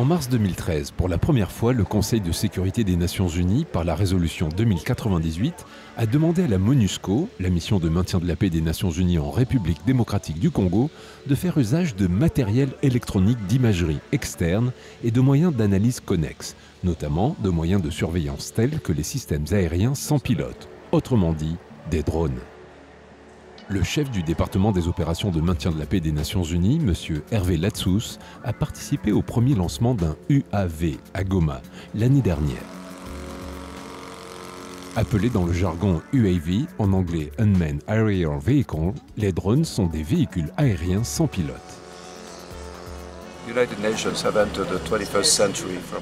En mars 2013, pour la première fois, le Conseil de sécurité des Nations Unies, par la résolution 2098, a demandé à la MONUSCO, la mission de maintien de la paix des Nations Unies en République démocratique du Congo, de faire usage de matériel électronique d'imagerie externe et de moyens d'analyse connexes, notamment de moyens de surveillance tels que les systèmes aériens sans pilote, autrement dit, des drones. Le chef du département des opérations de maintien de la paix des Nations Unies, M. Hervé Latsous, a participé au premier lancement d'un UAV à Goma l'année dernière. Appelés dans le jargon UAV, en anglais Unmanned Aerial Vehicle, les drones sont des véhicules aériens sans pilote.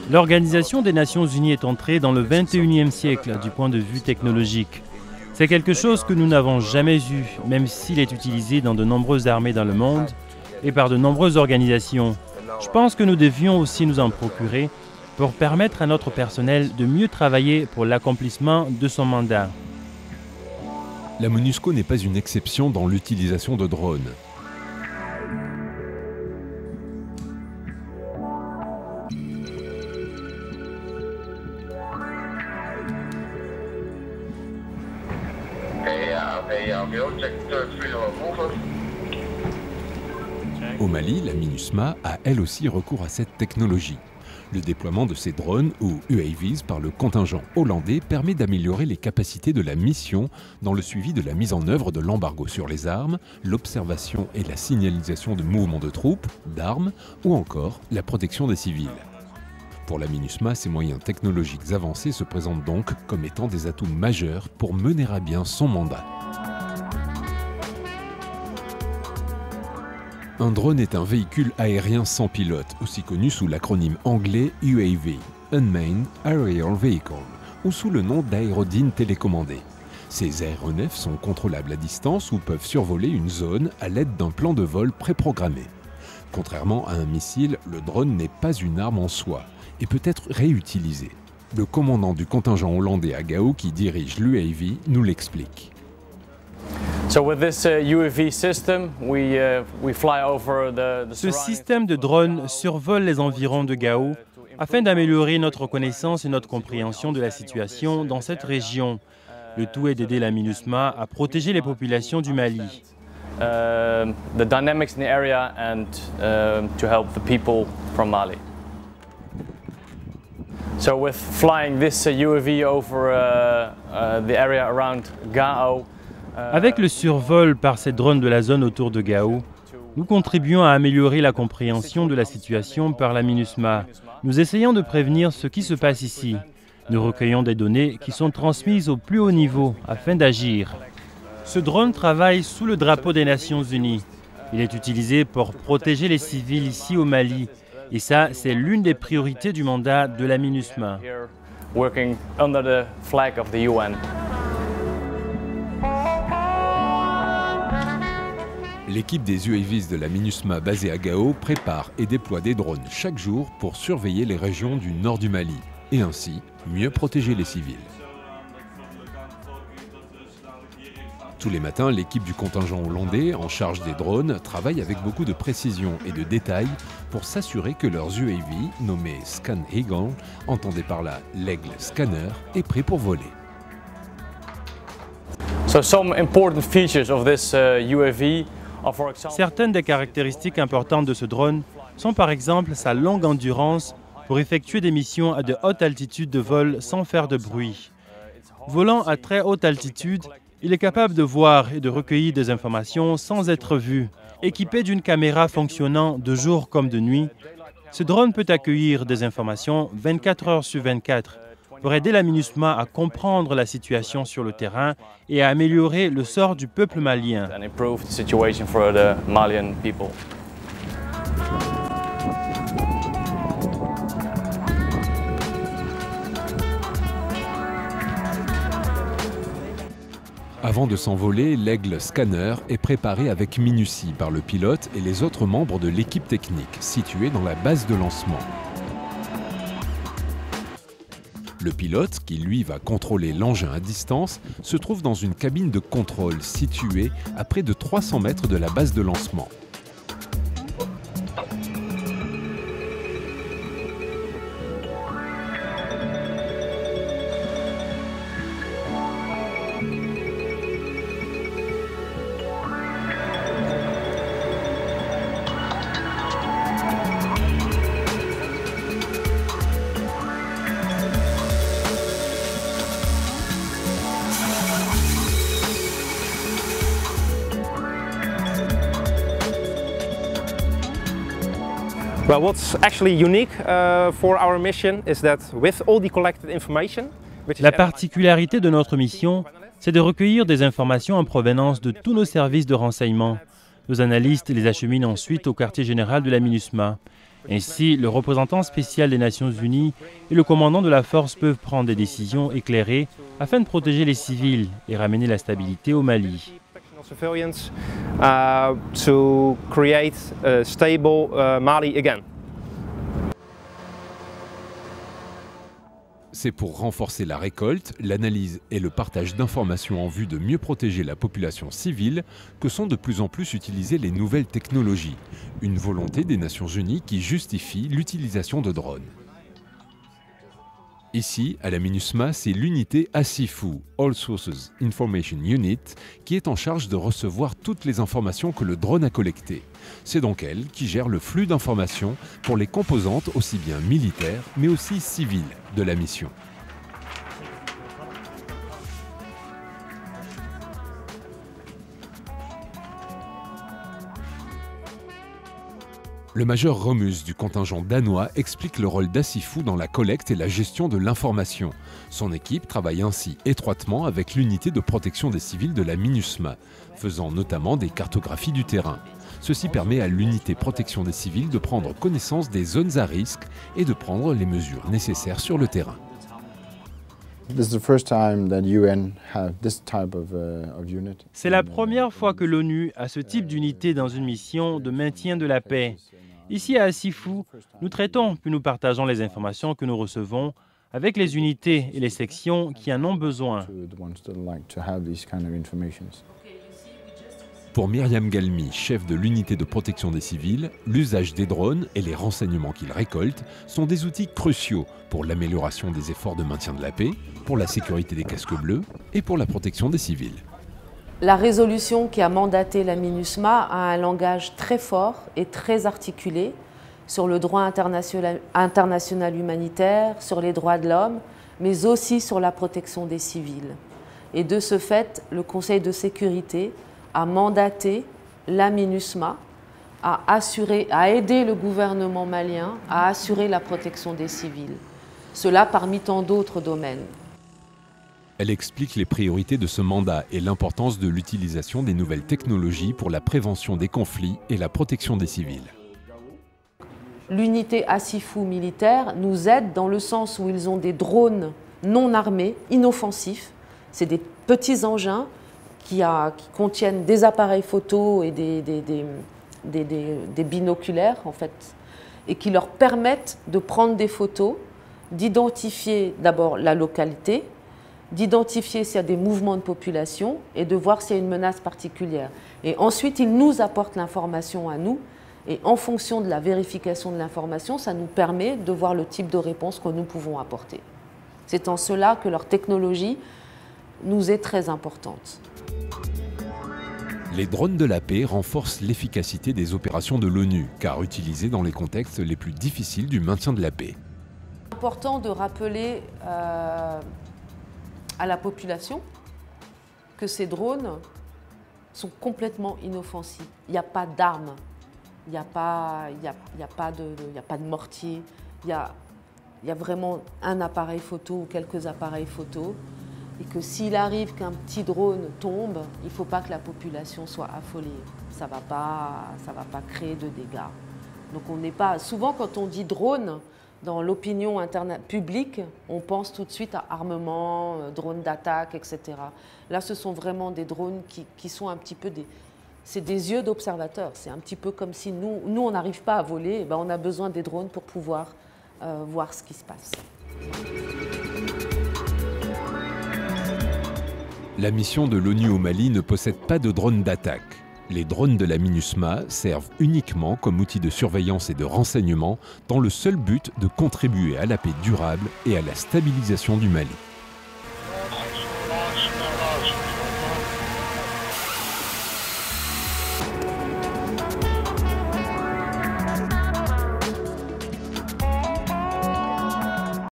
L'Organisation des Nations Unies est entrée dans le 21e siècle du point de vue technologique. C'est quelque chose que nous n'avons jamais eu, même s'il est utilisé dans de nombreuses armées dans le monde et par de nombreuses organisations. Je pense que nous devions aussi nous en procurer pour permettre à notre personnel de mieux travailler pour l'accomplissement de son mandat. La MONUSCO n'est pas une exception dans l'utilisation de drones. Au Mali, la MINUSMA a elle aussi recours à cette technologie. Le déploiement de ces drones, ou UAVs, par le contingent hollandais permet d'améliorer les capacités de la mission dans le suivi de la mise en œuvre de l'embargo sur les armes, l'observation et la signalisation de mouvements de troupes, d'armes ou encore la protection des civils. Pour la MINUSMA, ces moyens technologiques avancés se présentent donc comme étant des atouts majeurs pour mener à bien son mandat. Un drone est un véhicule aérien sans pilote, aussi connu sous l'acronyme anglais UAV, Unmanned Aerial Vehicle, ou sous le nom d'aérodyne télécommandé. Ces aéronefs sont contrôlables à distance ou peuvent survoler une zone à l'aide d'un plan de vol préprogrammé. Contrairement à un missile, le drone n'est pas une arme en soi et peut être réutilisé. Le commandant du contingent hollandais à Gao, qui dirige l'UAV, nous l'explique. Ce système de drone survole les environs de Gao afin d'améliorer notre connaissance et notre compréhension de la situation dans cette région. Le tout est d'aider la MINUSMA à protéger les populations du Mali. So with flying this UAV over the area around Gao. Avec le survol par ces drones de la zone autour de Gao, nous contribuons à améliorer la compréhension de la situation par la MINUSMA. Nous essayons de prévenir ce qui se passe ici. Nous recueillons des données qui sont transmises au plus haut niveau afin d'agir. Ce drone travaille sous le drapeau des Nations Unies. Il est utilisé pour protéger les civils ici au Mali. Et ça, c'est l'une des priorités du mandat de la MINUSMA. Working under the flag of the UN. L'équipe des UAVs de la MINUSMA basée à Gao prépare et déploie des drones chaque jour pour surveiller les régions du nord du Mali et ainsi mieux protéger les civils. Tous les matins, l'équipe du contingent hollandais en charge des drones travaille avec beaucoup de précision et de détails pour s'assurer que leurs UAV, nommés Scan Eagle, entendez par là l'aigle scanner, est prêt pour voler. Certaines des caractéristiques importantes de ce drone sont par exemple sa longue endurance pour effectuer des missions à de hautes altitudes de vol sans faire de bruit. Volant à très haute altitude, il est capable de voir et de recueillir des informations sans être vu. Équipé d'une caméra fonctionnant de jour comme de nuit, ce drone peut accueillir des informations 24 heures sur 24 pour aider la MINUSMA à comprendre la situation sur le terrain et à améliorer le sort du peuple malien. Avant de s'envoler, l'aigle scanner est préparé avec minutie par le pilote et les autres membres de l'équipe technique située dans la base de lancement. Le pilote, qui lui va contrôler l'engin à distance, se trouve dans une cabine de contrôle située à près de 300 mètres de la base de lancement. Well, what's actually unique for our mission is that with all the collected information, La particularité de notre mission, c'est de recueillir des informations en provenance de tous nos services de renseignement. Nos analystes les acheminent ensuite au quartier général de la MINUSMA. Ainsi, le représentant spécial des Nations Unies et le commandant de la force peuvent prendre des décisions éclairées afin de protéger les civils et ramener la stabilité au Mali. To create a stable Mali again. C'est pour renforcer la récolte, l'analyse et le partage d'informations en vue de mieux protéger la population civile que sont de plus en plus utilisées les nouvelles technologies. Une volonté des Nations Unies qui justifie l'utilisation de drones. Ici, à la MINUSMA, c'est l'unité ASIFU, All Sources Information Unit, qui est en charge de recevoir toutes les informations que le drone a collectées. C'est donc elle qui gère le flux d'informations pour les composantes aussi bien militaires, mais aussi civiles de la mission. Le major Romus du contingent danois explique le rôle d'ASIFU dans la collecte et la gestion de l'information. Son équipe travaille ainsi étroitement avec l'unité de protection des civils de la MINUSMA, faisant notamment des cartographies du terrain. Ceci permet à l'unité protection des civils de prendre connaissance des zones à risque et de prendre les mesures nécessaires sur le terrain. C'est la première fois que l'ONU a ce type d'unité dans une mission de maintien de la paix. Ici à ASIFU, nous traitons puis nous partageons les informations que nous recevons avec les unités et les sections qui en ont besoin. Pour Myriam Galmi, chef de l'unité de protection des civils, l'usage des drones et les renseignements qu'ils récoltent sont des outils cruciaux pour l'amélioration des efforts de maintien de la paix, pour la sécurité des casques bleus et pour la protection des civils. La résolution qui a mandaté la MINUSMA a un langage très fort et très articulé sur le droit international humanitaire, sur les droits de l'homme, mais aussi sur la protection des civils. Et de ce fait, le Conseil de sécurité a mandaté la MINUSMA à aider le gouvernement malien à assurer la protection des civils. Cela parmi tant d'autres domaines. Elle explique les priorités de ce mandat et l'importance de l'utilisation des nouvelles technologies pour la prévention des conflits et la protection des civils. L'unité ASIFU militaire nous aide dans le sens où ils ont des drones non armés, inoffensifs. C'est des petits engins qui contiennent des appareils photo et des binoculaires en fait, et qui leur permettent de prendre des photos, d'identifier d'abord la localité, d'identifier s'il y a des mouvements de population et de voir s'il y a une menace particulière. Et ensuite, ils nous apportent l'information à nous et en fonction de la vérification de l'information, ça nous permet de voir le type de réponse que nous pouvons apporter. C'est en cela que leur technologie nous est très importante. Les drones de la paix renforcent l'efficacité des opérations de l'ONU, car utilisés dans les contextes les plus difficiles du maintien de la paix. C'est important de rappeler à la population que ces drones sont complètement inoffensifs. Il n'y a pas d'armes, il n'y a pas de mortier, il y a vraiment un appareil photo ou quelques appareils photo. Et que s'il arrive qu'un petit drone tombe, il ne faut pas que la population soit affolée. Ça ne va pas créer de dégâts. Donc on n'est pas... Souvent quand on dit drone, dans l'opinion publique, on pense tout de suite à armement, drone d'attaque, etc. Là, ce sont vraiment des drones qui sont un petit peu des... C'est des yeux d'observateurs. C'est un petit peu comme si nous on n'arrive pas à voler, et ben on a besoin des drones pour pouvoir voir ce qui se passe. La mission de l'ONU au Mali ne possède pas de drones d'attaque. Les drones de la MINUSMA servent uniquement comme outil de surveillance et de renseignement dans le seul but de contribuer à la paix durable et à la stabilisation du Mali.